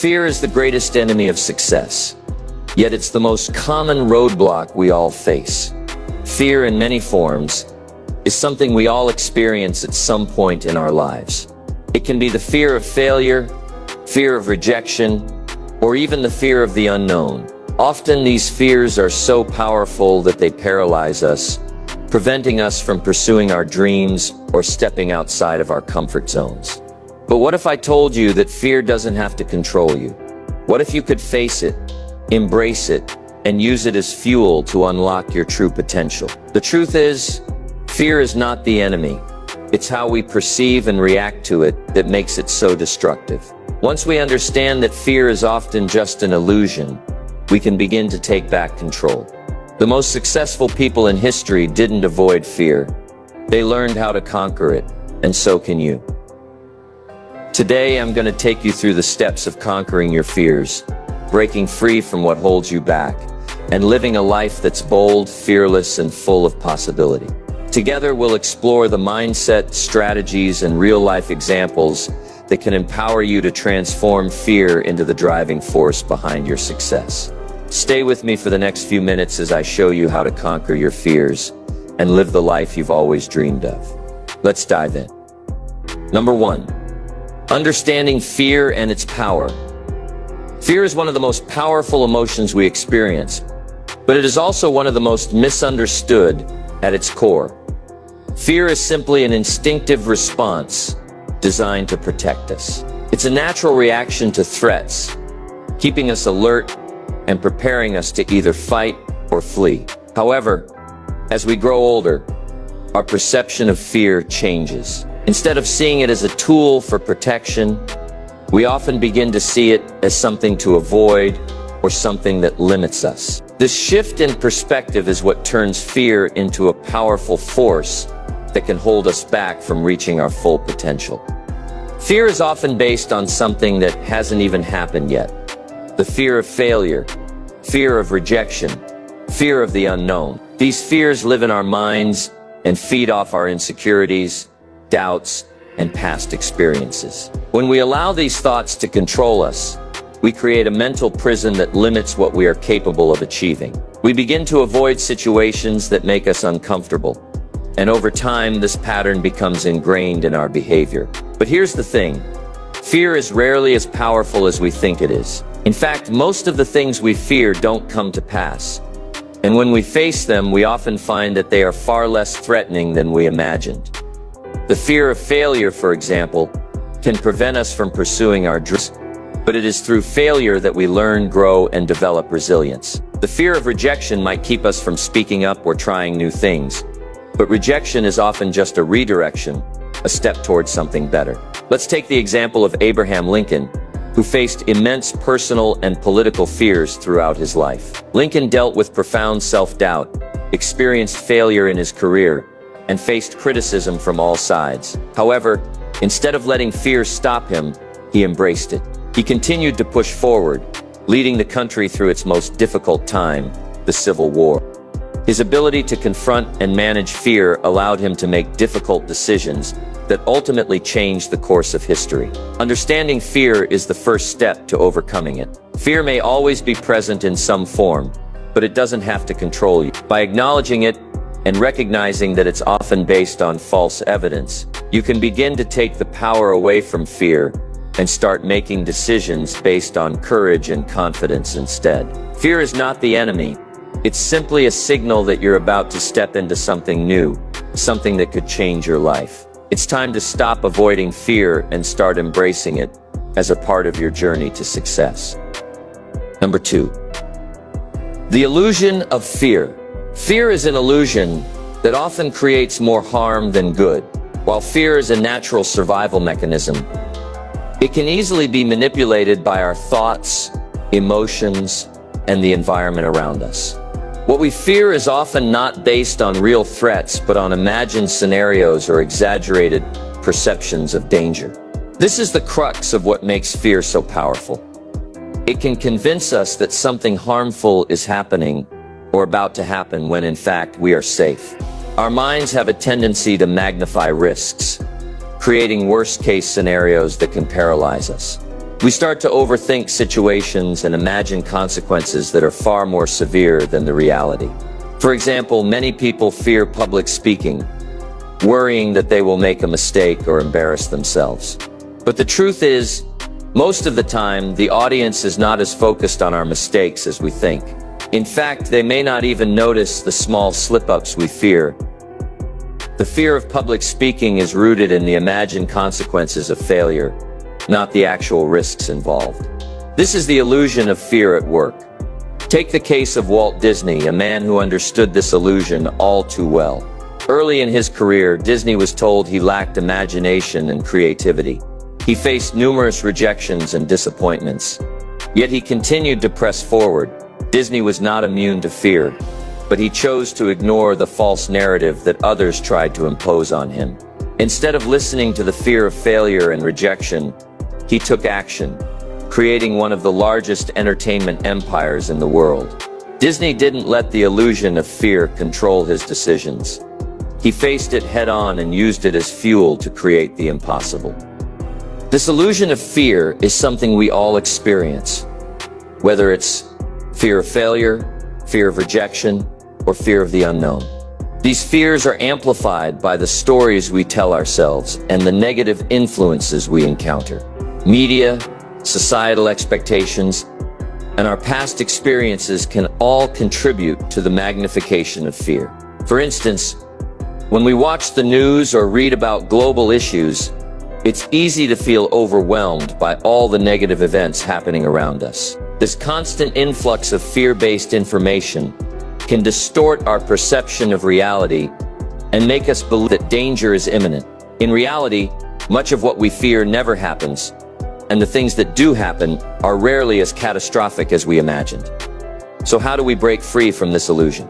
Fear is the greatest enemy of success, yet it's the most common roadblock we all face. Fear in many forms is something we all experience at some point in our lives. It can be the fear of failure, fear of rejection, or even the fear of the unknown. Often these fears are so powerful that they paralyze us, preventing us from pursuing our dreams or stepping outside of our comfort zones. But what if I told you that fear doesn't have to control you? What if you could face it, embrace it, and use it as fuel to unlock your true potential? The truth is, fear is not the enemy. It's how we perceive and react to it that makes it so destructive. Once we understand that fear is often just an illusion, we can begin to take back control. The most successful people in history didn't avoid fear. They learned how to conquer it, and so can you. Today, I'm going to take you through the steps of conquering your fears, breaking free from what holds you back, and living a life that's bold, fearless, and full of possibility. Together, we'll explore the mindset, strategies, and real-life examples that can empower you to transform fear into the driving force behind your success. Stay with me for the next few minutes as I show you how to conquer your fears and live the life you've always dreamed of. Let's dive in. Number 1. Understanding fear and its power. Fear is one of the most powerful emotions we experience, but it is also one of the most misunderstood at its core. Fear is simply an instinctive response designed to protect us. It's a natural reaction to threats, keeping us alert and preparing us to either fight or flee. However, as we grow older, our perception of fear changes. Instead of seeing it as a tool for protection, we often begin to see it as something to avoid or something that limits us. This shift in perspective is what turns fear into a powerful force that can hold us back from reaching our full potential. Fear is often based on something that hasn't even happened yet. The fear of failure, fear of rejection, fear of the unknown. These fears live in our minds and feed off our insecurities, doubts, and past experiences. When we allow these thoughts to control us, we create a mental prison that limits what we are capable of achieving. We begin to avoid situations that make us uncomfortable, and over time, this pattern becomes ingrained in our behavior. But here's the thing, fear is rarely as powerful as we think it is. In fact, most of the things we fear don't come to pass. And when we face them, we often find that they are far less threatening than we imagined. The fear of failure, for example, can prevent us from pursuing our dreams, but it is through failure that we learn, grow, and develop resilience. The fear of rejection might keep us from speaking up or trying new things, but rejection is often just a redirection, a step towards something better. Let's take the example of Abraham Lincoln, who faced immense personal and political fears throughout his life. Lincoln dealt with profound self-doubt, experienced failure in his career, and faced criticism from all sides. However, instead of letting fear stop him, he embraced it. He continued to push forward, leading the country through its most difficult time, the Civil War. His ability to confront and manage fear allowed him to make difficult decisions that ultimately changed the course of history. Understanding fear is the first step to overcoming it. Fear may always be present in some form, but it doesn't have to control you. By acknowledging it and recognizing that it's often based on false evidence, you can begin to take the power away from fear and start making decisions based on courage and confidence instead. Fear is not the enemy. It's simply a signal that you're about to step into something new, something that could change your life. It's time to stop avoiding fear and start embracing it as a part of your journey to success. Number 2. The illusion of fear. Fear is an illusion that often creates more harm than good. While fear is a natural survival mechanism, it can easily be manipulated by our thoughts, emotions, and the environment around us. What we fear is often not based on real threats, but on imagined scenarios or exaggerated perceptions of danger. This is the crux of what makes fear so powerful. It can convince us that something harmful is happening or about to happen when in fact we are safe. Our minds have a tendency to magnify risks, creating worst-case scenarios that can paralyze us. We start to overthink situations and imagine consequences that are far more severe than the reality. For example, many people fear public speaking, worrying that they will make a mistake or embarrass themselves. But the truth is, most of the time, the audience is not as focused on our mistakes as we think. In fact, they may not even notice the small slip-ups we fear. The fear of public speaking is rooted in the imagined consequences of failure, not the actual risks involved. This is the illusion of fear at work. Take the case of Walt Disney, a man who understood this illusion all too well. Early in his career, Disney was told he lacked imagination and creativity. He faced numerous rejections and disappointments. Yet he continued to press forward. Disney was not immune to fear, but he chose to ignore the false narrative that others tried to impose on him. Instead of listening to the fear of failure and rejection, he took action, creating one of the largest entertainment empires in the world. Disney didn't let the illusion of fear control his decisions. He faced it head-on and used it as fuel to create the impossible. This illusion of fear is something we all experience, whether it's fear of failure, fear of rejection, or fear of the unknown. These fears are amplified by the stories we tell ourselves and the negative influences we encounter. Media, societal expectations, and our past experiences can all contribute to the magnification of fear. For instance, when we watch the news or read about global issues, it's easy to feel overwhelmed by all the negative events happening around us. This constant influx of fear-based information can distort our perception of reality and make us believe that danger is imminent. In reality, much of what we fear never happens, and the things that do happen are rarely as catastrophic as we imagined. So how do we break free from this illusion?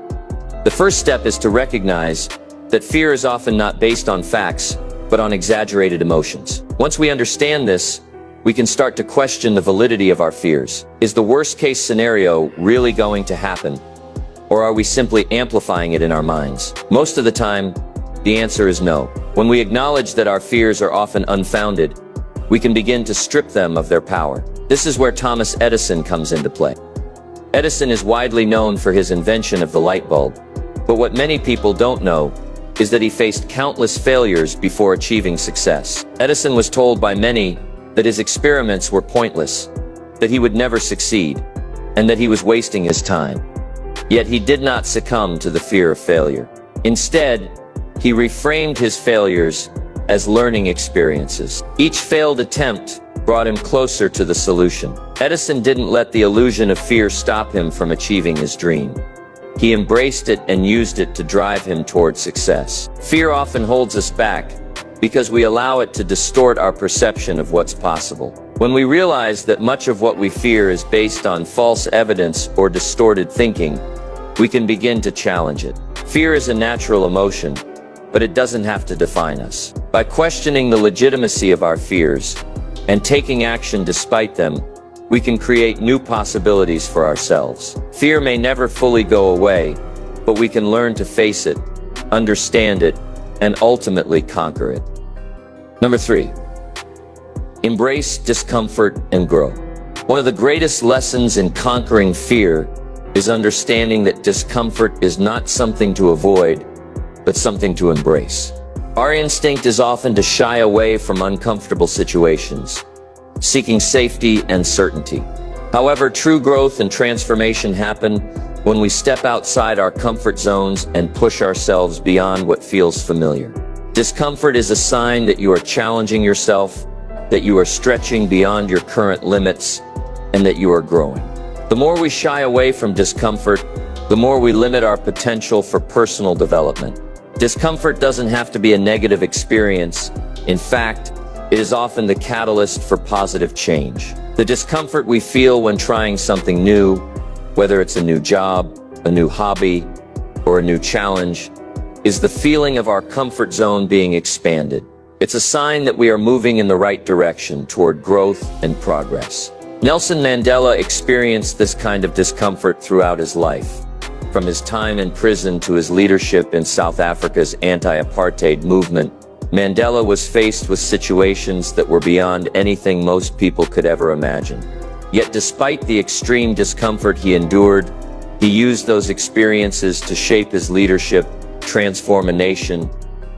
The first step is to recognize that fear is often not based on facts, but on exaggerated emotions. Once we understand this, we can start to question the validity of our fears. Is the worst-case scenario really going to happen, or are we simply amplifying it in our minds? Most of the time, the answer is no. When we acknowledge that our fears are often unfounded, we can begin to strip them of their power. This is where Thomas Edison comes into play. Edison is widely known for his invention of the light bulb, but what many people don't know is that he faced countless failures before achieving success. Edison was told by many that his experiments were pointless, that he would never succeed, and that he was wasting his time. Yet he did not succumb to the fear of failure. Instead, he reframed his failures as learning experiences. Each failed attempt brought him closer to the solution. Edison didn't let the illusion of fear stop him from achieving his dream. He embraced it and used it to drive him toward success. Fear often holds us back because we allow it to distort our perception of what's possible. When we realize that much of what we fear is based on false evidence or distorted thinking, we can begin to challenge it. Fear is a natural emotion, but it doesn't have to define us. By questioning the legitimacy of our fears and taking action despite them, we can create new possibilities for ourselves. Fear may never fully go away, but we can learn to face it, understand it, and ultimately conquer it. Number 3, embrace discomfort and grow. One of the greatest lessons in conquering fear is understanding that discomfort is not something to avoid, but something to embrace. Our instinct is often to shy away from uncomfortable situations, seeking safety and certainty. However, true growth and transformation happen when we step outside our comfort zones and push ourselves beyond what feels familiar. Discomfort is a sign that you are challenging yourself, that you are stretching beyond your current limits, and that you are growing. The more we shy away from discomfort, the more we limit our potential for personal development. Discomfort doesn't have to be a negative experience. In fact, it is often the catalyst for positive change. The discomfort we feel when trying something new, whether it's a new job, a new hobby, or a new challenge, is the feeling of our comfort zone being expanded. It's a sign that we are moving in the right direction toward growth and progress. Nelson Mandela experienced this kind of discomfort throughout his life. From his time in prison to his leadership in South Africa's anti-apartheid movement, Mandela was faced with situations that were beyond anything most people could ever imagine. Yet despite the extreme discomfort he endured, he used those experiences to shape his leadership, transform a nation,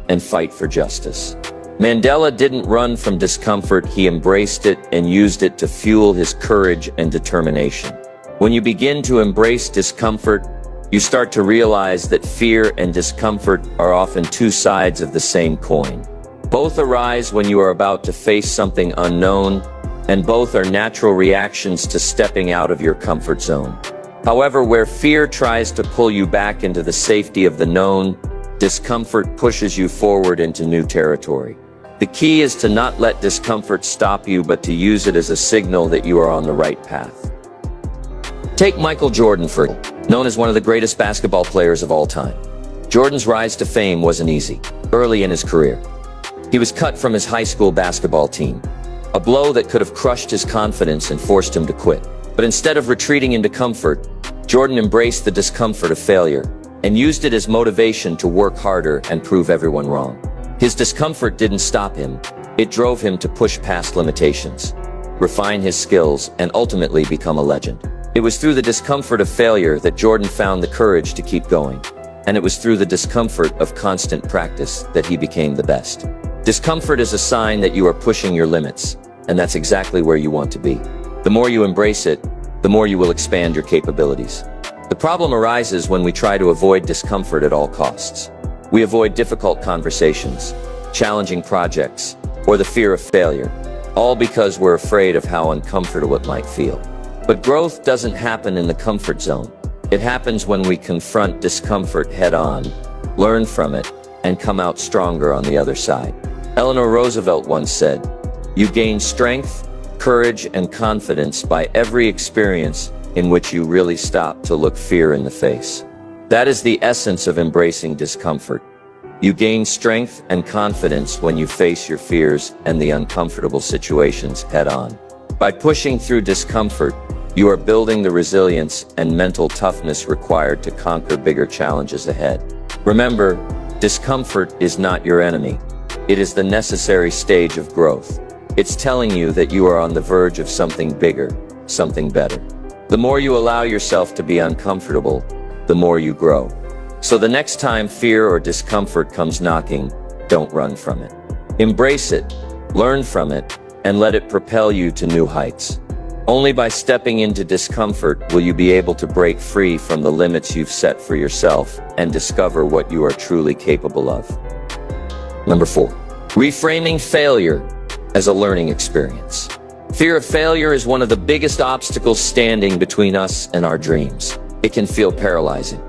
and fight for justice. Mandela didn't run from discomfort, he embraced it and used it to fuel his courage and determination. When you begin to embrace discomfort, you start to realize that fear and discomfort are often two sides of the same coin. Both arise when you are about to face something unknown, and both are natural reactions to stepping out of your comfort zone. However, where fear tries to pull you back into the safety of the known, discomfort pushes you forward into new territory. The key is to not let discomfort stop you, but to use it as a signal that you are on the right path. Take Michael Jordan, known as one of the greatest basketball players of all time. Jordan's rise to fame wasn't easy. Early in his career, he was cut from his high school basketball team, a blow that could have crushed his confidence and forced him to quit. But instead of retreating into comfort, Jordan embraced the discomfort of failure and used it as motivation to work harder and prove everyone wrong. His discomfort didn't stop him. It drove him to push past limitations, refine his skills, and ultimately become a legend. It was through the discomfort of failure that Jordan found the courage to keep going. And it was through the discomfort of constant practice that he became the best. Discomfort is a sign that you are pushing your limits, and that's exactly where you want to be. The more you embrace it, the more you will expand your capabilities. The problem arises when we try to avoid discomfort at all costs. We avoid difficult conversations, challenging projects, or the fear of failure, all because we're afraid of how uncomfortable it might feel. But growth doesn't happen in the comfort zone. It happens when we confront discomfort head-on, learn from it, and come out stronger on the other side. Eleanor Roosevelt once said, "You gain strength, courage, and confidence by every experience in which you really stop to look fear in the face." That is the essence of embracing discomfort. You gain strength and confidence when you face your fears and the uncomfortable situations head-on. By pushing through discomfort, you are building the resilience and mental toughness required to conquer bigger challenges ahead. Remember, discomfort is not your enemy. It is the necessary stage of growth. It's telling you that you are on the verge of something bigger, something better. The more you allow yourself to be uncomfortable, the more you grow. So the next time fear or discomfort comes knocking, don't run from it. Embrace it, learn from it, and let it propel you to new heights. Only by stepping into discomfort will you be able to break free from the limits you've set for yourself and discover what you are truly capable of. Number 4, reframing failure as a learning experience. Fear of failure is one of the biggest obstacles standing between us and our dreams. It can feel paralyzing,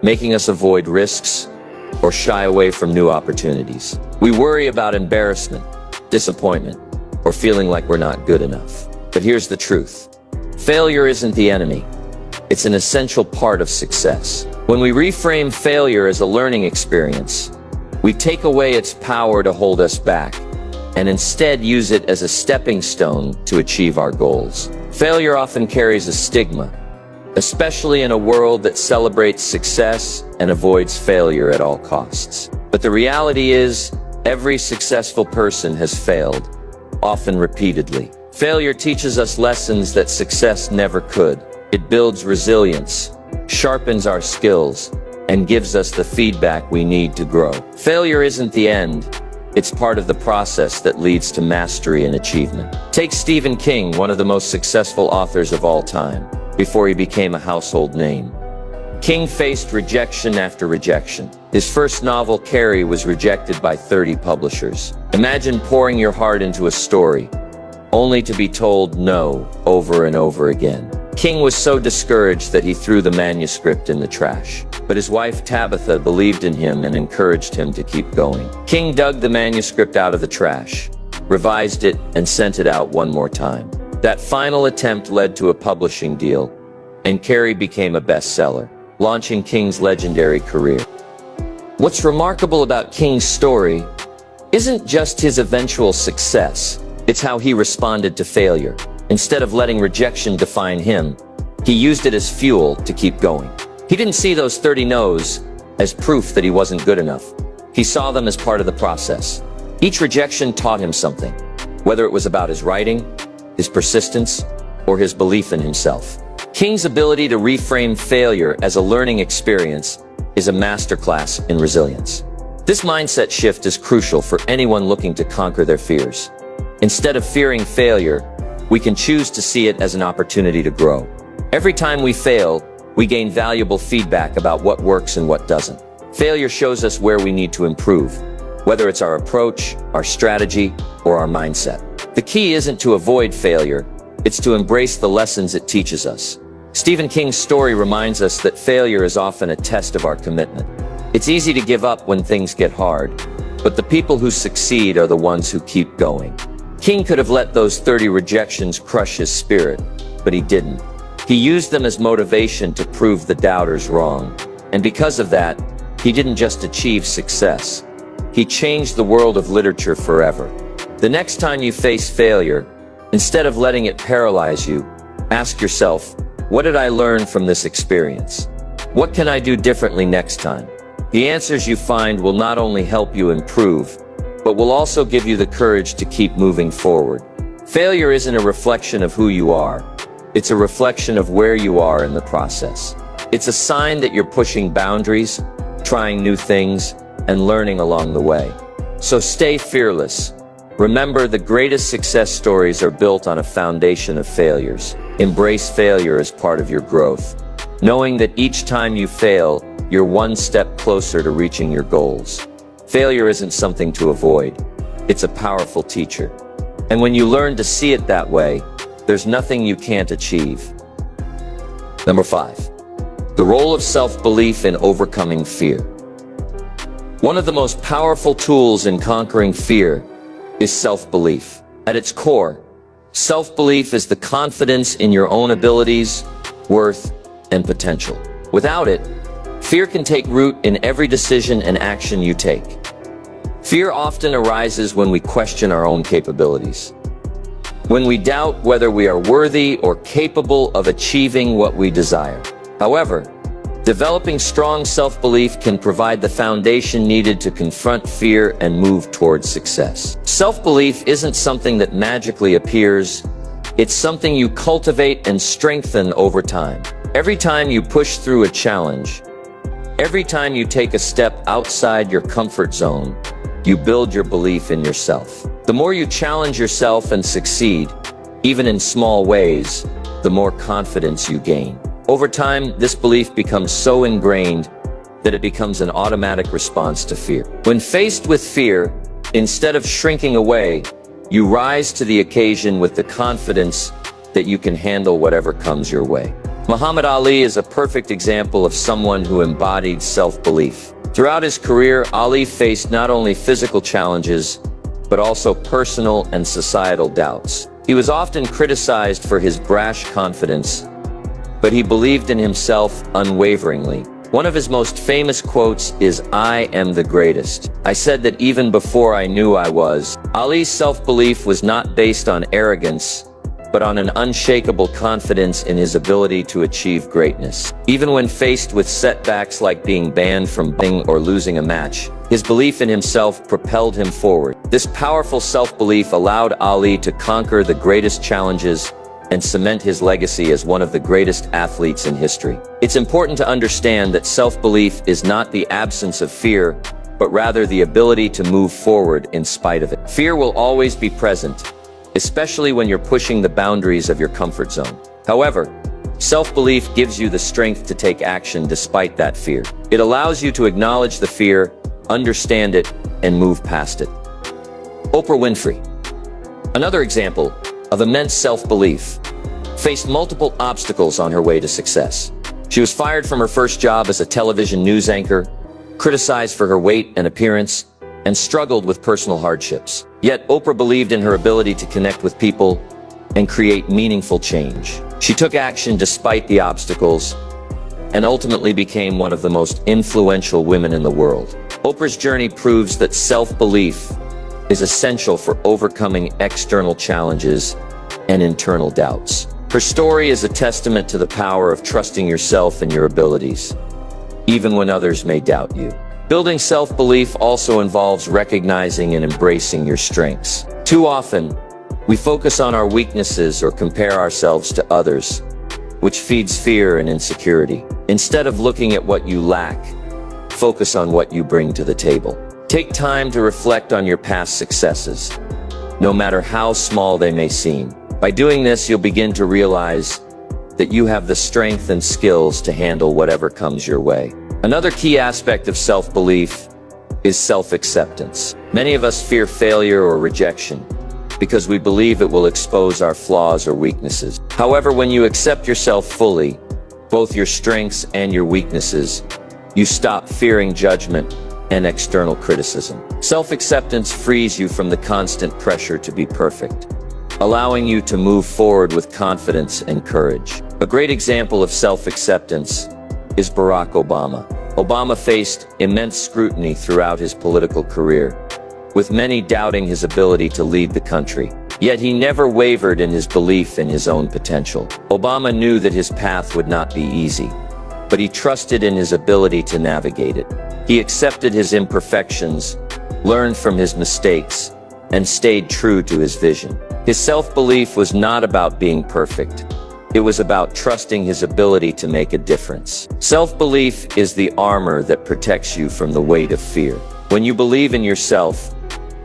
making us avoid risks or shy away from new opportunities. We worry about embarrassment, disappointment, or feeling like we're not good enough. But here's the truth. Failure isn't the enemy. It's an essential part of success. When we reframe failure as a learning experience, we take away its power to hold us back and instead use it as a stepping stone to achieve our goals. Failure often carries a stigma, especially in a world that celebrates success and avoids failure at all costs. But the reality is, every successful person has failed, often repeatedly. Failure teaches us lessons that success never could. It builds resilience, sharpens our skills, and gives us the feedback we need to grow. Failure isn't the end. It's part of the process that leads to mastery and achievement. Take Stephen King, one of the most successful authors of all time, before he became a household name. King faced rejection after rejection. His first novel, Carrie, was rejected by 30 publishers. Imagine pouring your heart into a story, only to be told no over and over again. King was so discouraged that he threw the manuscript in the trash. But his wife Tabitha believed in him and encouraged him to keep going. King dug the manuscript out of the trash, revised it, and sent it out one more time. That final attempt led to a publishing deal, and Carrie became a bestseller, launching King's legendary career. What's remarkable about King's story isn't just his eventual success, it's how he responded to failure. Instead of letting rejection define him, he used it as fuel to keep going. He didn't see those 30 no's as proof that he wasn't good enough. He saw them as part of the process. Each rejection taught him something, whether it was about his writing, his persistence, or his belief in himself. King's ability to reframe failure as a learning experience is a masterclass in resilience. This mindset shift is crucial for anyone looking to conquer their fears. Instead of fearing failure, we can choose to see it as an opportunity to grow. Every time we fail, we gain valuable feedback about what works and what doesn't. Failure shows us where we need to improve, whether it's our approach, our strategy, or our mindset. The key isn't to avoid failure, it's to embrace the lessons it teaches us. Stephen King's story reminds us that failure is often a test of our commitment. It's easy to give up when things get hard, but the people who succeed are the ones who keep going. King could have let those 30 rejections crush his spirit, but he didn't. He used them as motivation to prove the doubters wrong. And because of that, he didn't just achieve success. He changed the world of literature forever. The next time you face failure, instead of letting it paralyze you, ask yourself, what did I learn from this experience? What can I do differently next time? The answers you find will not only help you improve, but will also give you the courage to keep moving forward. Failure isn't a reflection of who you are. It's a reflection of where you are in the process. It's a sign that you're pushing boundaries, trying new things, and learning along the way. So stay fearless. Remember, the greatest success stories are built on a foundation of failures. Embrace failure as part of your growth, knowing that each time you fail, you're one step closer to reaching your goals. Failure isn't something to avoid. It's a powerful teacher. And when you learn to see it that way, there's nothing you can't achieve. Number 5. The role of self-belief in overcoming fear. One of the most powerful tools in conquering fear is self-belief. At its core, self-belief is the confidence in your own abilities, worth, and potential. Without it, fear can take root in every decision and action you take. Fear often arises when we question our own capabilities, when we doubt whether we are worthy or capable of achieving what we desire. However, developing strong self-belief can provide the foundation needed to confront fear and move towards success. Self-belief isn't something that magically appears. It's something you cultivate and strengthen over time. Every time you push through a challenge, every time you take a step outside your comfort zone, you build your belief in yourself. The more you challenge yourself and succeed, even in small ways, the more confidence you gain. Over time, this belief becomes so ingrained that it becomes an automatic response to fear. When faced with fear, instead of shrinking away, you rise to the occasion with the confidence that you can handle whatever comes your way. Muhammad Ali is a perfect example of someone who embodied self-belief. Throughout his career, Ali faced not only physical challenges, but also personal and societal doubts. He was often criticized for his brash confidence, but he believed in himself unwaveringly. One of his most famous quotes is, "I am the greatest. I said that even before I knew I was." Ali's self-belief was not based on arrogance, but on an unshakable confidence in his ability to achieve greatness. Even when faced with setbacks like being banned from boxing or losing a match, his belief in himself propelled him forward. This powerful self-belief allowed Ali to conquer the greatest challenges and cement his legacy as one of the greatest athletes in history. It's important to understand that self-belief is not the absence of fear, but rather the ability to move forward in spite of it. Fear will always be present, especially when you're pushing the boundaries of your comfort zone. However, self-belief gives you the strength to take action despite that fear. It allows you to acknowledge the fear, understand it, and move past it. Oprah Winfrey, another example of immense self-belief, faced multiple obstacles on her way to success. She was fired from her first job as a television news anchor, criticized for her weight and appearance, and struggled with personal hardships. Yet Oprah believed in her ability to connect with people and create meaningful change. She took action despite the obstacles and ultimately became one of the most influential women in the world. Oprah's journey proves that self-belief is essential for overcoming external challenges and internal doubts. Her story is a testament to the power of trusting yourself and your abilities, even when others may doubt you. Building self-belief also involves recognizing and embracing your strengths. Too often, we focus on our weaknesses or compare ourselves to others, which feeds fear and insecurity. Instead of looking at what you lack, focus on what you bring to the table. Take time to reflect on your past successes, no matter how small they may seem. By doing this, you'll begin to realize that you have the strength and skills to handle whatever comes your way. Another key aspect of self-belief is self-acceptance. Many of us fear failure or rejection because we believe it will expose our flaws or weaknesses. However, when you accept yourself fully, both your strengths and your weaknesses, you stop fearing judgment and external criticism. Self-acceptance frees you from the constant pressure to be perfect, allowing you to move forward with confidence and courage. A great example of self-acceptance is Barack Obama. Obama faced immense scrutiny throughout his political career, with many doubting his ability to lead the country. Yet he never wavered in his belief in his own potential. Obama knew that his path would not be easy, but he trusted in his ability to navigate it. He accepted his imperfections, learned from his mistakes, and stayed true to his vision. His self-belief was not about being perfect. It was about trusting his ability to make a difference. Self-belief is the armor that protects you from the weight of fear. When you believe in yourself,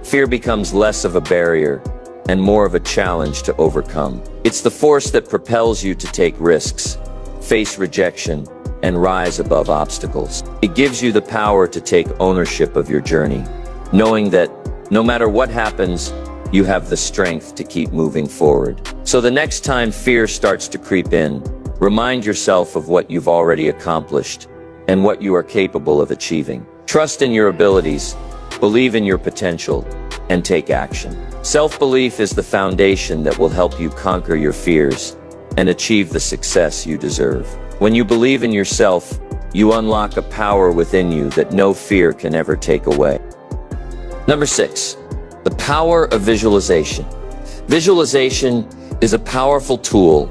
fear becomes less of a barrier and more of a challenge to overcome. It's the force that propels you to take risks, face rejection, and rise above obstacles. It gives you the power to take ownership of your journey, knowing that no matter what happens, you have the strength to keep moving forward. So the next time fear starts to creep in, remind yourself of what you've already accomplished and what you are capable of achieving. Trust in your abilities, believe in your potential, and take action. Self-belief is the foundation that will help you conquer your fears and achieve the success you deserve. When you believe in yourself, you unlock a power within you that no fear can ever take away. Number 6. The power of visualization. Visualization is a powerful tool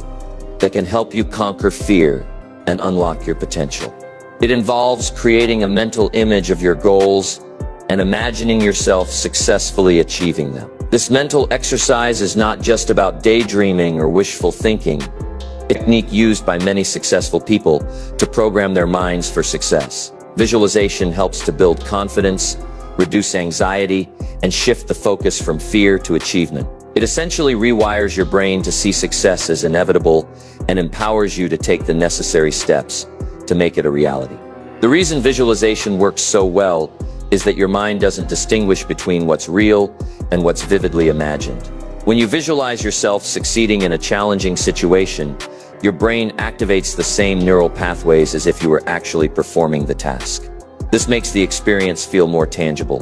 that can help you conquer fear and unlock your potential. It involves creating a mental image of your goals and imagining yourself successfully achieving them. This mental exercise is not just about daydreaming or wishful thinking, a technique used by many successful people to program their minds for success. Visualization helps to build confidence, reduce anxiety, and shift the focus from fear to achievement. It essentially rewires your brain to see success as inevitable and empowers you to take the necessary steps to make it a reality. The reason visualization works so well is that your mind doesn't distinguish between what's real and what's vividly imagined. When you visualize yourself succeeding in a challenging situation, your brain activates the same neural pathways as if you were actually performing the task. This makes the experience feel more tangible,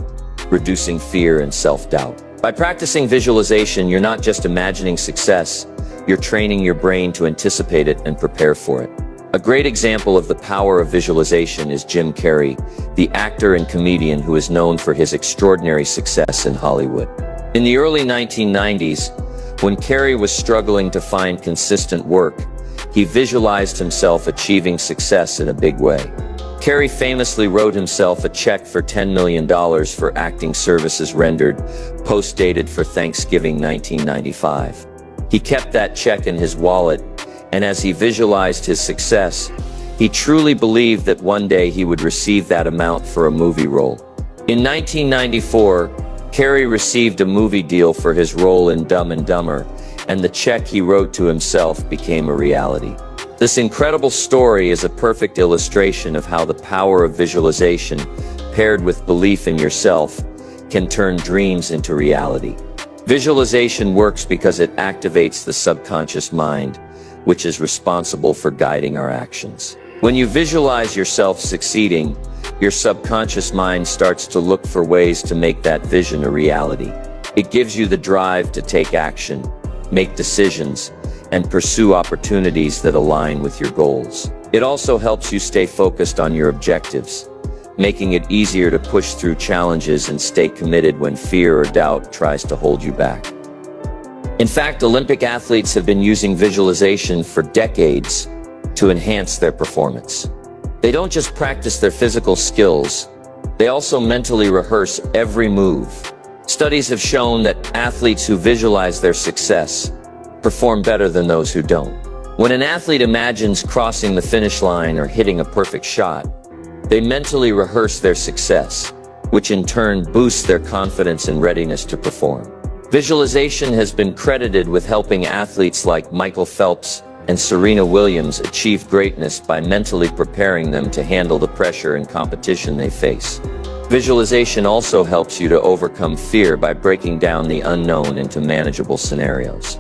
reducing fear and self-doubt. By practicing visualization, you're not just imagining success, you're training your brain to anticipate it and prepare for it. A great example of the power of visualization is Jim Carrey, the actor and comedian who is known for his extraordinary success in Hollywood. In the early 1990s, when Carrey was struggling to find consistent work, he visualized himself achieving success in a big way. Carrey famously wrote himself a check for $10 million for acting services rendered, post-dated for Thanksgiving 1995. He kept that check in his wallet, and as he visualized his success, he truly believed that one day he would receive that amount for a movie role. In 1994, Carrey received a movie deal for his role in Dumb and Dumber, and the check he wrote to himself became a reality. This incredible story is a perfect illustration of how the power of visualization, paired with belief in yourself, can turn dreams into reality. Visualization works because it activates the subconscious mind, which is responsible for guiding our actions. When you visualize yourself succeeding, your subconscious mind starts to look for ways to make that vision a reality. It gives you the drive to take action, make decisions, and pursue opportunities that align with your goals. It also helps you stay focused on your objectives, making it easier to push through challenges and stay committed when fear or doubt tries to hold you back. In fact, Olympic athletes have been using visualization for decades to enhance their performance. They don't just practice their physical skills, They also mentally rehearse every move. Studies have shown that athletes who visualize their success perform better than those who don't. When an athlete imagines crossing the finish line or hitting a perfect shot, they mentally rehearse their success, which in turn boosts their confidence and readiness to perform. Visualization has been credited with helping athletes like Michael Phelps and Serena Williams achieve greatness by mentally preparing them to handle the pressure and competition they face. Visualization also helps you to overcome fear by breaking down the unknown into manageable scenarios.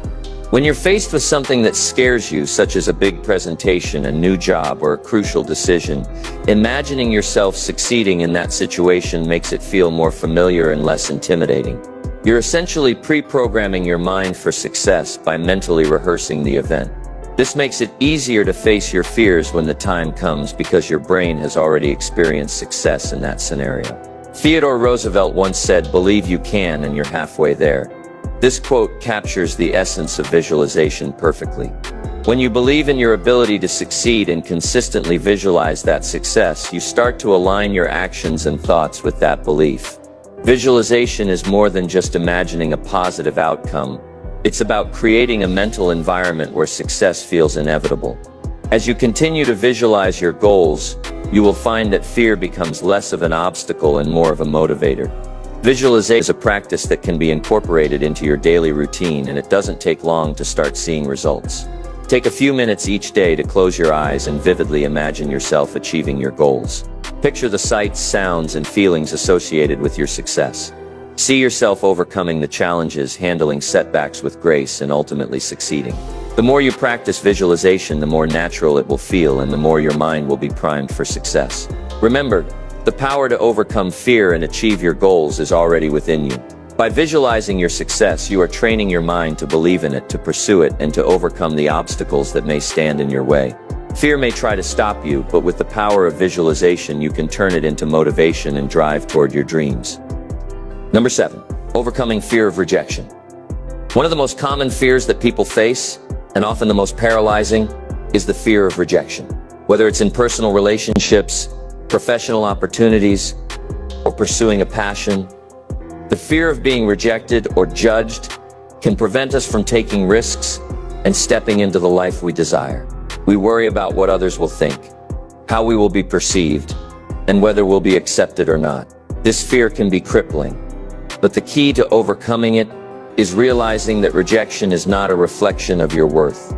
When you're faced with something that scares you, such as a big presentation, a new job, or a crucial decision, imagining yourself succeeding in that situation makes it feel more familiar and less intimidating. You're essentially pre-programming your mind for success by mentally rehearsing the event. This makes it easier to face your fears when the time comes because your brain has already experienced success in that scenario. Theodore Roosevelt once said, "Believe you can and you're halfway there." This quote captures the essence of visualization perfectly. When you believe in your ability to succeed and consistently visualize that success, you start to align your actions and thoughts with that belief. Visualization is more than just imagining a positive outcome. It's about creating a mental environment where success feels inevitable. As you continue to visualize your goals, you will find that fear becomes less of an obstacle and more of a motivator. Visualization is a practice that can be incorporated into your daily routine, and it doesn't take long to start seeing results. Take a few minutes each day to close your eyes and vividly imagine yourself achieving your goals. Picture the sights, sounds, and feelings associated with your success. See yourself overcoming the challenges, handling setbacks with grace, and ultimately succeeding. The more you practice visualization, the more natural it will feel, and the more your mind will be primed for success. Remember, the power to overcome fear and achieve your goals is already within you. By visualizing your success, you are training your mind to believe in it, to pursue it, and to overcome the obstacles that may stand in your way. Fear may try to stop you, but with the power of visualization, you can turn it into motivation and drive toward your dreams. Number 7, overcoming fear of rejection. One of the most common fears that people face, and often the most paralyzing, is the fear of rejection. Whether it's in personal relationships, professional opportunities, or pursuing a passion, the fear of being rejected or judged can prevent us from taking risks and stepping into the life we desire. We worry about what others will think, how we will be perceived, and whether we'll be accepted or not. This fear can be crippling, but the key to overcoming it is realizing that rejection is not a reflection of your worth.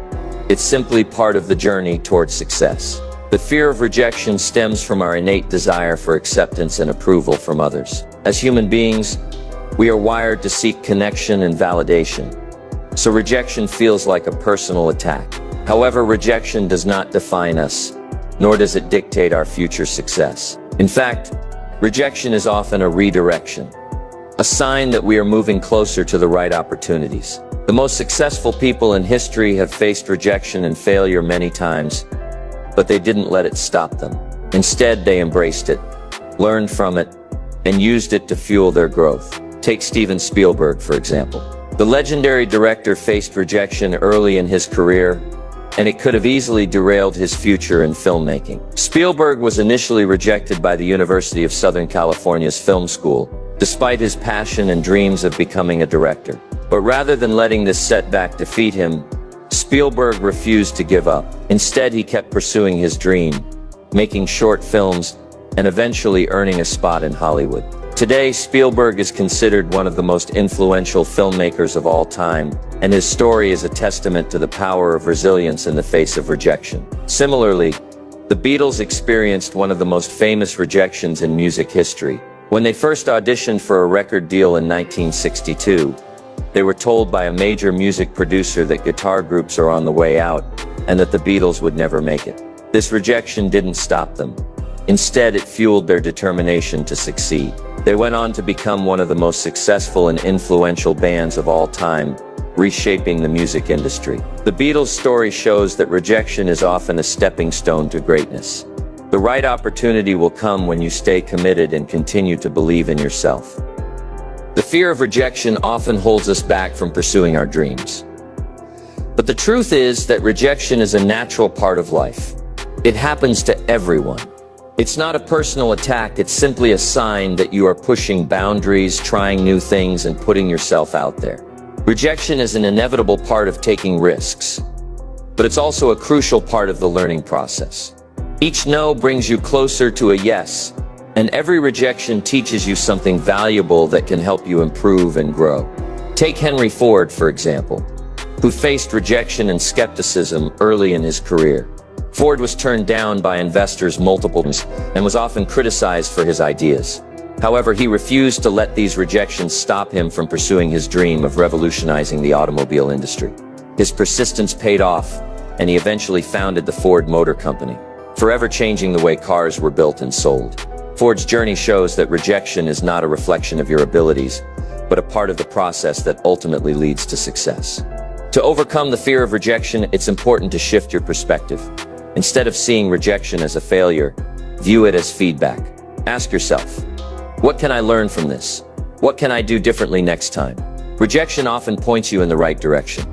It's simply part of the journey towards success. The fear of rejection stems from our innate desire for acceptance and approval from others. As human beings, we are wired to seek connection and validation, so rejection feels like a personal attack. However, rejection does not define us, nor does it dictate our future success. In fact, rejection is often a redirection, a sign that we are moving closer to the right opportunities. The most successful people in history have faced rejection and failure many times, but they didn't let it stop them. Instead, they embraced it, learned from it, and used it to fuel their growth. Take Steven Spielberg, for example. The legendary director faced rejection early in his career, and it could have easily derailed his future in filmmaking. Spielberg was initially rejected by the University of Southern California's film school, despite his passion and dreams of becoming a director. But rather than letting this setback defeat him, Spielberg refused to give up. Instead, he kept pursuing his dream, making short films, and eventually earning a spot in Hollywood. Today, Spielberg is considered one of the most influential filmmakers of all time, and his story is a testament to the power of resilience in the face of rejection. Similarly, the Beatles experienced one of the most famous rejections in music history. When they first auditioned for a record deal in 1962, they were told by a major music producer that guitar groups are on the way out, and that the Beatles would never make it. This rejection didn't stop them. Instead, it fueled their determination to succeed. They went on to become one of the most successful and influential bands of all time, reshaping the music industry. The Beatles' story shows that rejection is often a stepping stone to greatness. The right opportunity will come when you stay committed and continue to believe in yourself. The fear of rejection often holds us back from pursuing our dreams. But the truth is that rejection is a natural part of life. It happens to everyone. It's not a personal attack, it's simply a sign that you are pushing boundaries, trying new things, and putting yourself out there. Rejection is an inevitable part of taking risks, but it's also a crucial part of the learning process. Each no brings you closer to a yes, and every rejection teaches you something valuable that can help you improve and grow. Take Henry Ford, for example, who faced rejection and skepticism early in his career. Ford was turned down by investors multiple times and was often criticized for his ideas. However, he refused to let these rejections stop him from pursuing his dream of revolutionizing the automobile industry. His persistence paid off, and he eventually founded the Ford Motor Company, forever changing the way cars were built and sold. Ford's journey shows that rejection is not a reflection of your abilities, but a part of the process that ultimately leads to success. To overcome the fear of rejection, it's important to shift your perspective. Instead of seeing rejection as a failure, view it as feedback. Ask yourself, what can I learn from this? What can I do differently next time? Rejection often points you in the right direction,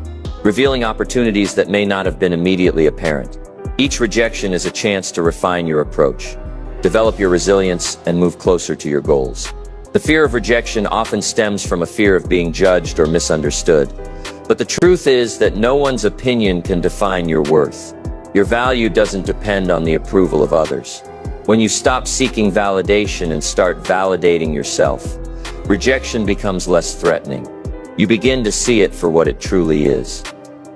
revealing opportunities that may not have been immediately apparent. Each rejection is a chance to refine your approach, develop your resilience, and move closer to your goals. The fear of rejection often stems from a fear of being judged or misunderstood, but the truth is that no one's opinion can define your worth. Your value doesn't depend on the approval of others. When you stop seeking validation and start validating yourself, rejection becomes less threatening. You begin to see it for what it truly is,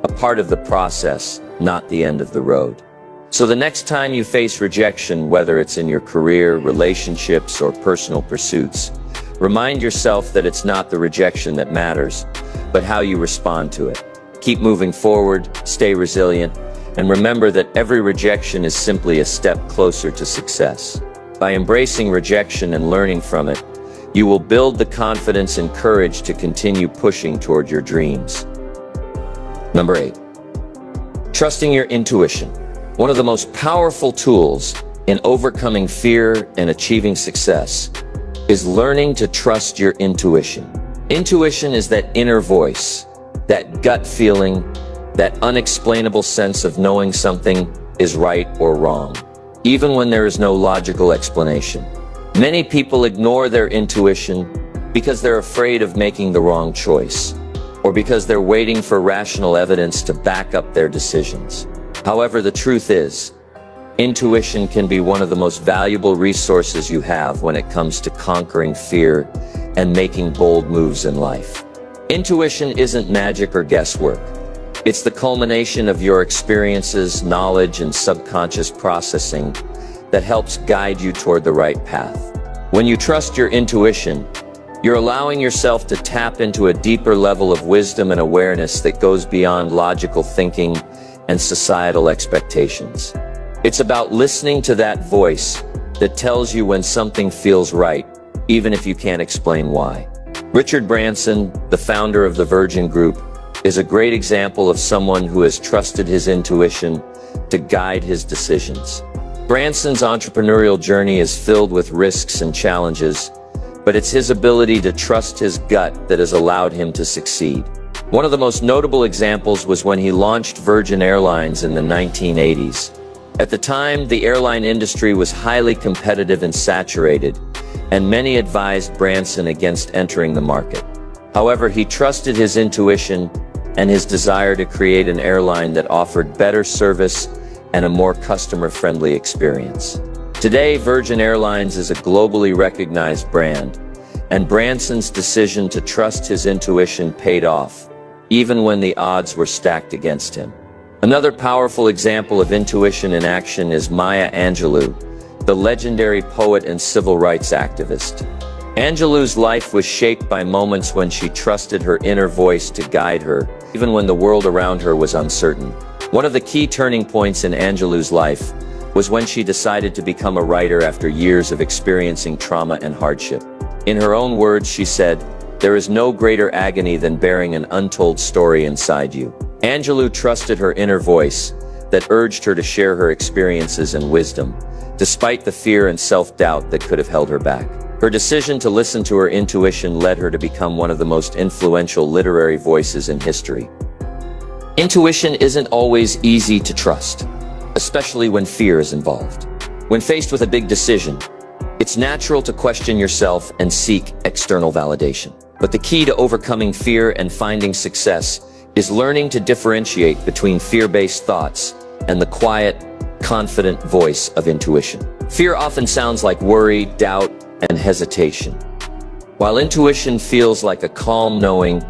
a part of the process, not the end of the road. So the next time you face rejection, whether it's in your career, relationships, or personal pursuits, remind yourself that it's not the rejection that matters, but how you respond to it. Keep moving forward, stay resilient, and remember that every rejection is simply a step closer to success. By embracing rejection and learning from it, you will build the confidence and courage to continue pushing toward your dreams. Number 8. Trusting your intuition. One of the most powerful tools in overcoming fear and achieving success is learning to trust your intuition. Intuition is that inner voice, that gut feeling, that unexplainable sense of knowing something is right or wrong, even when there is no logical explanation. Many people ignore their intuition because they're afraid of making the wrong choice, or because they're waiting for rational evidence to back up their decisions. However, the truth is, intuition can be one of the most valuable resources you have when it comes to conquering fear and making bold moves in life. Intuition isn't magic or guesswork. It's the culmination of your experiences, knowledge, and subconscious processing that helps guide you toward the right path. When you trust your intuition, you're allowing yourself to tap into a deeper level of wisdom and awareness that goes beyond logical thinking and societal expectations. It's about listening to that voice that tells you when something feels right, even if you can't explain why. Richard Branson, the founder of the Virgin Group, is a great example of someone who has trusted his intuition to guide his decisions. Branson's entrepreneurial journey is filled with risks and challenges, but it's his ability to trust his gut that has allowed him to succeed. One of the most notable examples was when he launched Virgin Airlines in the 1980s. At the time, the airline industry was highly competitive and saturated, and many advised Branson against entering the market. However, he trusted his intuition and his desire to create an airline that offered better service and a more customer-friendly experience. Today, Virgin Airlines is a globally recognized brand, and Branson's decision to trust his intuition paid off, even when the odds were stacked against him. Another powerful example of intuition in action is Maya Angelou, the legendary poet and civil rights activist. Angelou's life was shaped by moments when she trusted her inner voice to guide her, even when the world around her was uncertain. One of the key turning points in Angelou's life was when she decided to become a writer after years of experiencing trauma and hardship. In her own words, she said, "There is no greater agony than bearing an untold story inside you." Angelou trusted her inner voice that urged her to share her experiences and wisdom, despite the fear and self-doubt that could have held her back. Her decision to listen to her intuition led her to become one of the most influential literary voices in history. Intuition isn't always easy to trust, especially when fear is involved. When faced with a big decision, it's natural to question yourself and seek external validation. But the key to overcoming fear and finding success is learning to differentiate between fear-based thoughts and the quiet, confident voice of intuition. Fear often sounds like worry, doubt, and hesitation, while intuition feels like a calm knowing,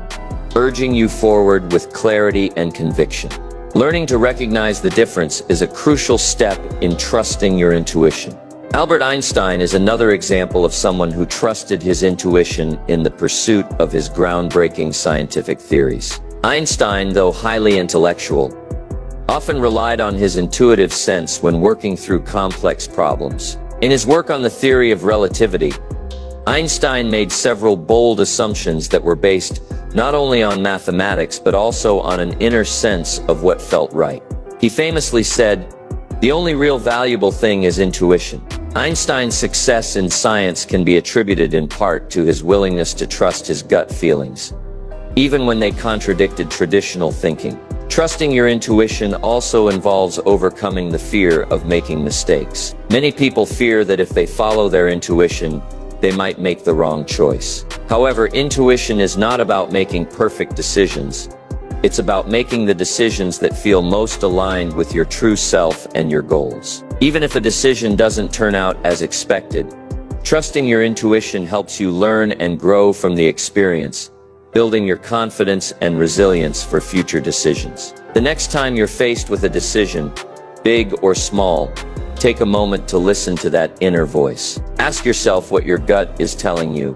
urging you forward with clarity and conviction. Learning to recognize the difference is a crucial step in trusting your intuition. Albert Einstein is another example of someone who trusted his intuition in the pursuit of his groundbreaking scientific theories. Einstein, though highly intellectual, often relied on his intuitive sense when working through complex problems. In his work on the theory of relativity, Einstein made several bold assumptions that were based not only on mathematics but also on an inner sense of what felt right. He famously said, "The only real valuable thing is intuition." Einstein's success in science can be attributed in part to his willingness to trust his gut feelings, even when they contradicted traditional thinking. Trusting your intuition also involves overcoming the fear of making mistakes. Many people fear that if they follow their intuition, they might make the wrong choice. However, intuition is not about making perfect decisions. It's about making the decisions that feel most aligned with your true self and your goals. Even if a decision doesn't turn out as expected, trusting your intuition helps you learn and grow from the experience, building your confidence and resilience for future decisions. The next time you're faced with a decision, big or small, take a moment to listen to that inner voice. Ask yourself what your gut is telling you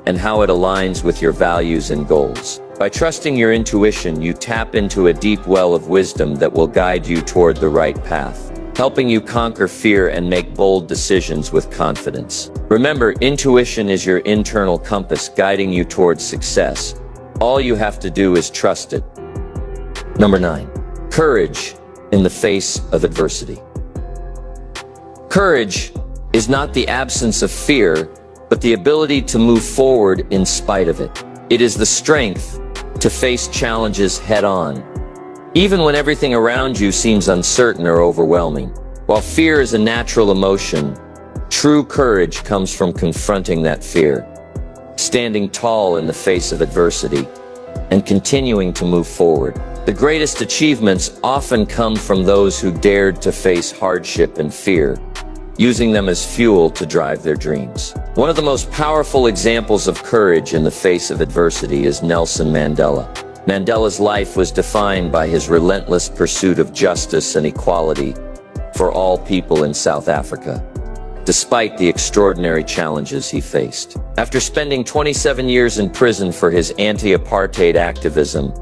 and how it aligns with your values and goals. By trusting your intuition, you tap into a deep well of wisdom that will guide you toward the right path, helping you conquer fear and make bold decisions with confidence. Remember, intuition is your internal compass guiding you towards success. All you have to do is trust it. Number 9. Courage in the face of adversity. Courage is not the absence of fear, but the ability to move forward in spite of it. It is the strength to face challenges head-on, even when everything around you seems uncertain or overwhelming. While fear is a natural emotion, true courage comes from confronting that fear, standing tall in the face of adversity, and continuing to move forward. The greatest achievements often come from those who dared to face hardship and fear, using them as fuel to drive their dreams. One of the most powerful examples of courage in the face of adversity is Nelson Mandela. Mandela's life was defined by his relentless pursuit of justice and equality for all people in South Africa, despite the extraordinary challenges he faced. After spending 27 years in prison for his anti-apartheid activism,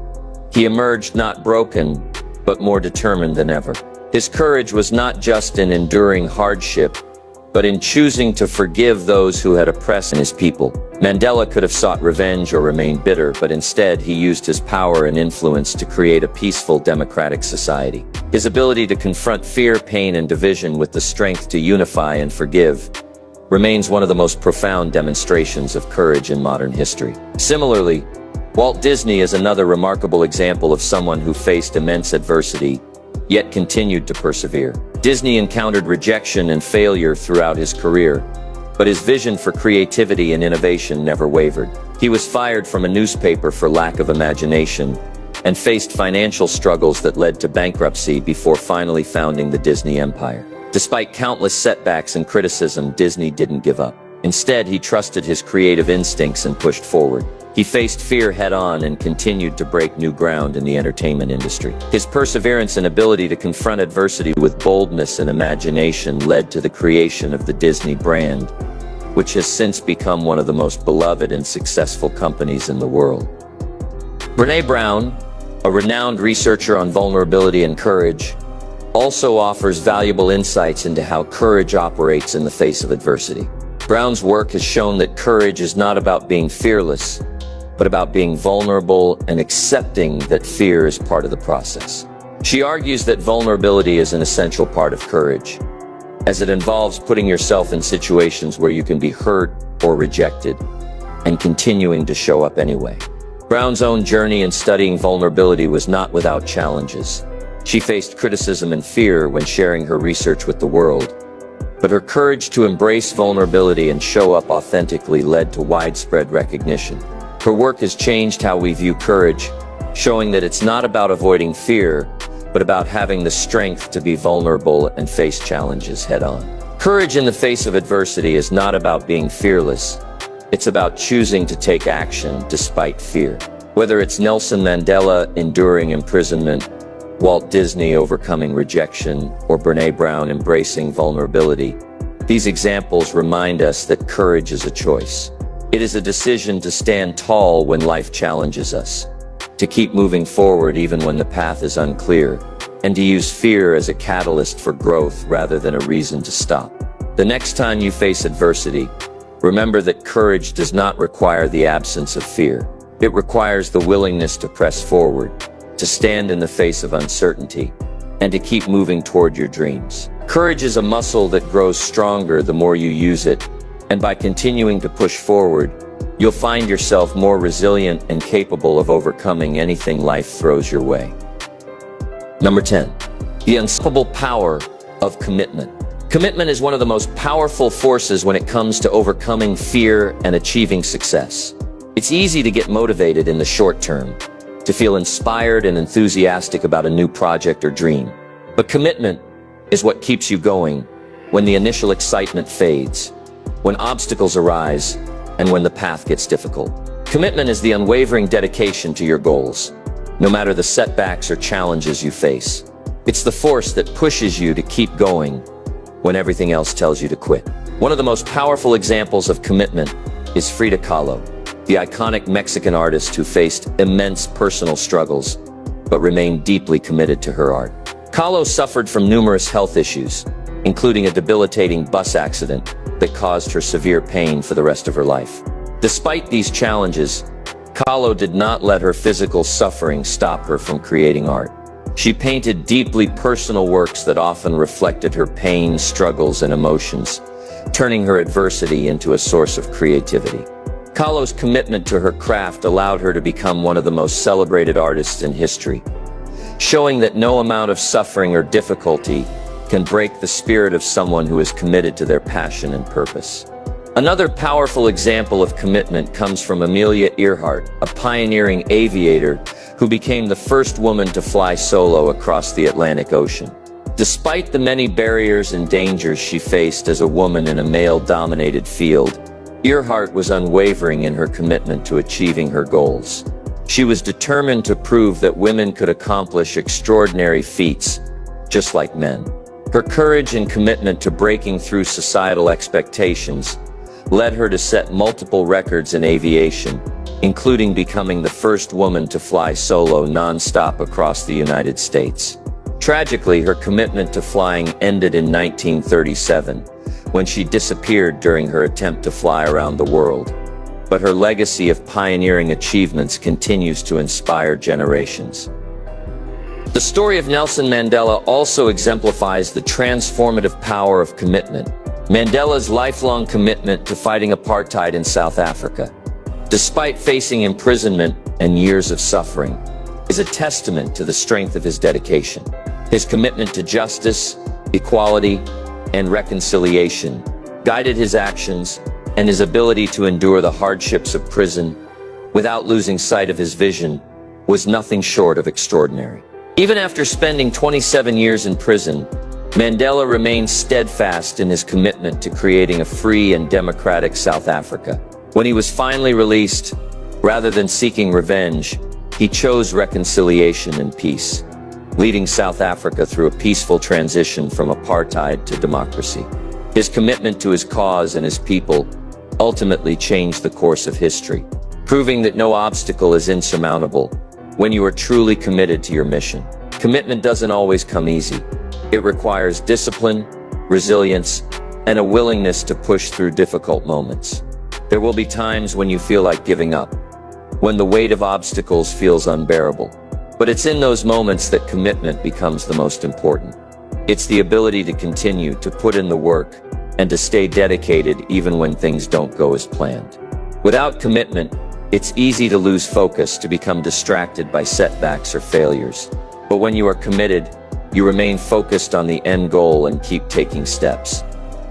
he emerged not broken, but more determined than ever. His courage was not just in enduring hardship, but in choosing to forgive those who had oppressed his people. Mandela could have sought revenge or remained bitter, but instead he used his power and influence to create a peaceful, democratic society. His ability to confront fear, pain, and division with the strength to unify and forgive remains one of the most profound demonstrations of courage in modern history. Similarly, Walt Disney is another remarkable example of someone who faced immense adversity, yet continued to persevere. Disney encountered rejection and failure throughout his career, but his vision for creativity and innovation never wavered. He was fired from a newspaper for lack of imagination and faced financial struggles that led to bankruptcy before finally founding the Disney empire. Despite countless setbacks and criticism, Disney didn't give up. Instead, he trusted his creative instincts and pushed forward. He faced fear head-on and continued to break new ground in the entertainment industry. His perseverance and ability to confront adversity with boldness and imagination led to the creation of the Disney brand, which has since become one of the most beloved and successful companies in the world. Brené Brown, a renowned researcher on vulnerability and courage, also offers valuable insights into how courage operates in the face of adversity. Brown's work has shown that courage is not about being fearless, but about being vulnerable and accepting that fear is part of the process. She argues that vulnerability is an essential part of courage, as it involves putting yourself in situations where you can be hurt or rejected, and continuing to show up anyway. Brown's own journey in studying vulnerability was not without challenges. She faced criticism and fear when sharing her research with the world, But her courage to embrace vulnerability and show up authentically led to widespread recognition. Her work has changed how we view courage, showing that it's not about avoiding fear, but about having the strength to be vulnerable and face challenges head-on. Courage in the face of adversity is not about being fearless. It's about choosing to take action despite fear. Whether it's Nelson Mandela enduring imprisonment, Walt Disney overcoming rejection, or Brené Brown embracing vulnerability, these examples remind us that courage is a choice. It is a decision to stand tall when life challenges us, to keep moving forward even when the path is unclear, and to use fear as a catalyst for growth rather than a reason to stop. The next time you face adversity, remember that courage does not require the absence of fear. It requires the willingness to press forward, to stand in the face of uncertainty, and to keep moving toward your dreams. Courage is a muscle that grows stronger the more you use it, and by continuing to push forward, you'll find yourself more resilient and capable of overcoming anything life throws your way. Number 10. The unstoppable power of commitment. Commitment is one of the most powerful forces when it comes to overcoming fear and achieving success. It's easy to get motivated in the short term, to feel inspired and enthusiastic about a new project or dream. But commitment is what keeps you going when the initial excitement fades, when obstacles arise, and when the path gets difficult. Commitment is the unwavering dedication to your goals, no matter the setbacks or challenges you face. It's the force that pushes you to keep going when everything else tells you to quit. One of the most powerful examples of commitment is Frida Kahlo, the iconic Mexican artist who faced immense personal struggles, but remained deeply committed to her art. Kahlo suffered from numerous health issues, including a debilitating bus accident that caused her severe pain for the rest of her life. Despite these challenges, Kahlo did not let her physical suffering stop her from creating art. She painted deeply personal works that often reflected her pain, struggles, and emotions, turning her adversity into a source of creativity. Kahlo's commitment to her craft allowed her to become one of the most celebrated artists in history, showing that no amount of suffering or difficulty can break the spirit of someone who is committed to their passion and purpose. Another powerful example of commitment comes from Amelia Earhart, a pioneering aviator who became the first woman to fly solo across the Atlantic Ocean. Despite the many barriers and dangers she faced as a woman in a male-dominated field, Earhart was unwavering in her commitment to achieving her goals. She was determined to prove that women could accomplish extraordinary feats, just like men. Her courage and commitment to breaking through societal expectations led her to set multiple records in aviation, including becoming the first woman to fly solo non-stop across the United States. Tragically, her commitment to flying ended in 1937, when she disappeared during her attempt to fly around the world. But her legacy of pioneering achievements continues to inspire generations. The story of Nelson Mandela also exemplifies the transformative power of commitment. Mandela's lifelong commitment to fighting apartheid in South Africa, despite facing imprisonment and years of suffering, is a testament to the strength of his dedication. His commitment to justice, equality, and reconciliation guided his actions, and his ability to endure the hardships of prison without losing sight of his vision was nothing short of extraordinary. Even after spending 27 years in prison, Mandela remained steadfast in his commitment to creating a free and democratic South Africa. When he was finally released, rather than seeking revenge, he chose reconciliation and peace, leading South Africa through a peaceful transition from apartheid to democracy. His commitment to his cause and his people ultimately changed the course of history, proving that no obstacle is insurmountable when you are truly committed to your mission. Commitment doesn't always come easy. It requires discipline, resilience, and a willingness to push through difficult moments. There will be times when you feel like giving up, when the weight of obstacles feels unbearable. But it's in those moments that commitment becomes the most important. It's the ability to continue to put in the work and to stay dedicated even when things don't go as planned. Without commitment, it's easy to lose focus, to become distracted by setbacks or failures. But when you are committed, you remain focused on the end goal and keep taking steps.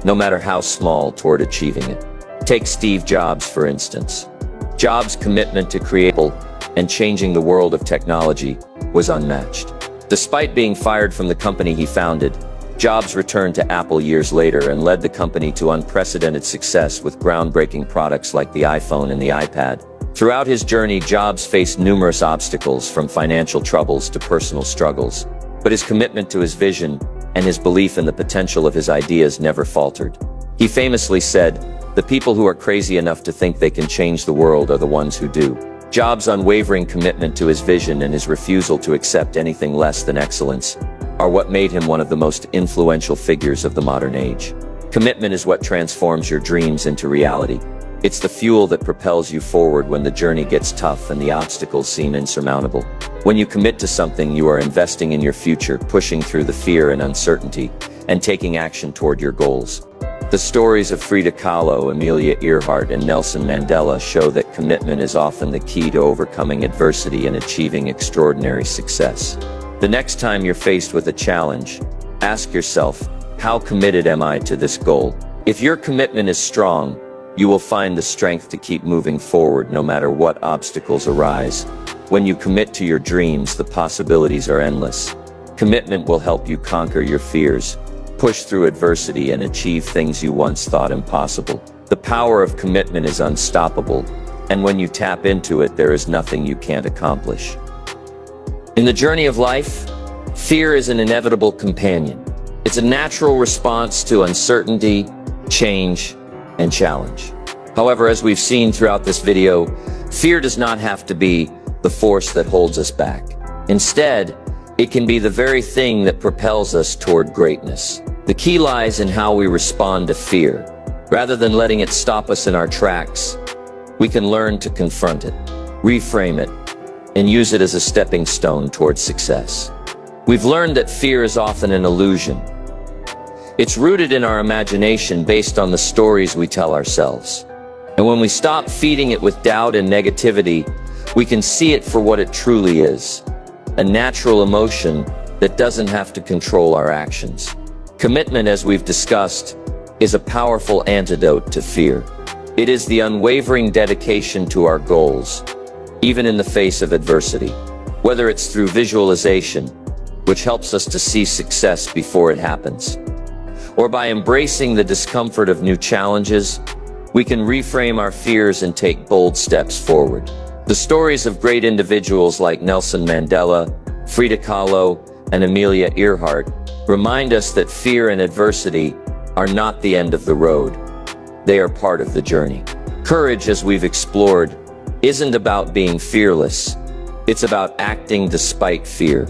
no matter how small, toward achieving it. Take Steve Jobs, for instance. Jobs' commitment to creating and changing the world of technology was unmatched. Despite being fired from the company he founded, Jobs returned to Apple years later and led the company to unprecedented success with groundbreaking products like the iPhone and the iPad. Throughout his journey, Jobs faced numerous obstacles, from financial troubles to personal struggles. But his commitment to his vision and his belief in the potential of his ideas never faltered. He famously said, "The people who are crazy enough to think they can change the world are the ones who do." Jobs' unwavering commitment to his vision and his refusal to accept anything less than excellence are what made him one of the most influential figures of the modern age. Commitment is what transforms your dreams into reality. It's the fuel that propels you forward when the journey gets tough and the obstacles seem insurmountable. When you commit to something, you are investing in your future, pushing through the fear and uncertainty, and taking action toward your goals. The stories of Frida Kahlo, Amelia Earhart, and Nelson Mandela show that commitment is often the key to overcoming adversity and achieving extraordinary success. The next time you're faced with a challenge, ask yourself, how committed am I to this goal? If your commitment is strong, you will find the strength to keep moving forward no matter what obstacles arise. When you commit to your dreams, the possibilities are endless. Commitment will help you conquer your fears, push through adversity, and achieve things you once thought impossible. The power of commitment is unstoppable, and when you tap into it, there is nothing you can't accomplish. In the journey of life, fear is an inevitable companion. It's a natural response to uncertainty, change, and challenge. However, as we've seen throughout this video, fear does not have to be the force that holds us back. Instead, it can be the very thing that propels us toward greatness. The key lies in how we respond to fear. Rather than letting it stop us in our tracks, we can learn to confront it, reframe it, and use it as a stepping stone towards success. We've learned that fear is often an illusion. It's rooted in our imagination based on the stories we tell ourselves. And when we stop feeding it with doubt and negativity, we can see it for what it truly is, a natural emotion that doesn't have to control our actions. Commitment, as we've discussed, is a powerful antidote to fear. It is the unwavering dedication to our goals, even in the face of adversity. Whether it's through visualization, which helps us to see success before it happens, or by embracing the discomfort of new challenges, we can reframe our fears and take bold steps forward. The stories of great individuals like Nelson Mandela, Frida Kahlo, and Amelia Earhart remind us that fear and adversity are not the end of the road. They are part of the journey. Courage, as we've explored, isn't about being fearless. It's about acting despite fear,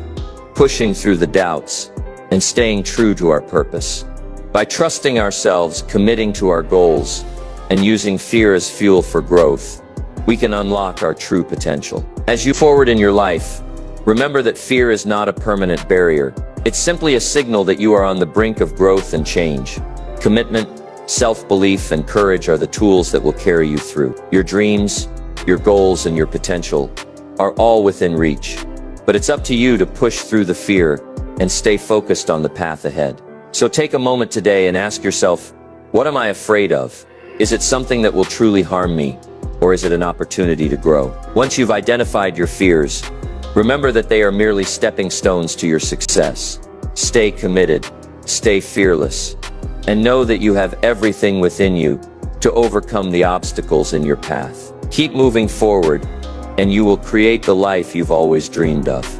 pushing through the doubts, and staying true to our purpose. By trusting ourselves, committing to our goals, and using fear as fuel for growth, we can unlock our true potential. As you move forward in your life, remember that fear is not a permanent barrier. It's simply a signal that you are on the brink of growth and change. Commitment, self-belief, and courage are the tools that will carry you through. Your dreams, your goals, and your potential are all within reach. But it's up to you to push through the fear and stay focused on the path ahead. So take a moment today and ask yourself, what am I afraid of? Is it something that will truly harm me? Or is it an opportunity to grow? Once you've identified your fears, remember that they are merely stepping stones to your success. Stay committed, stay fearless, and know that you have everything within you to overcome the obstacles in your path. Keep moving forward, and you will create the life you've always dreamed of.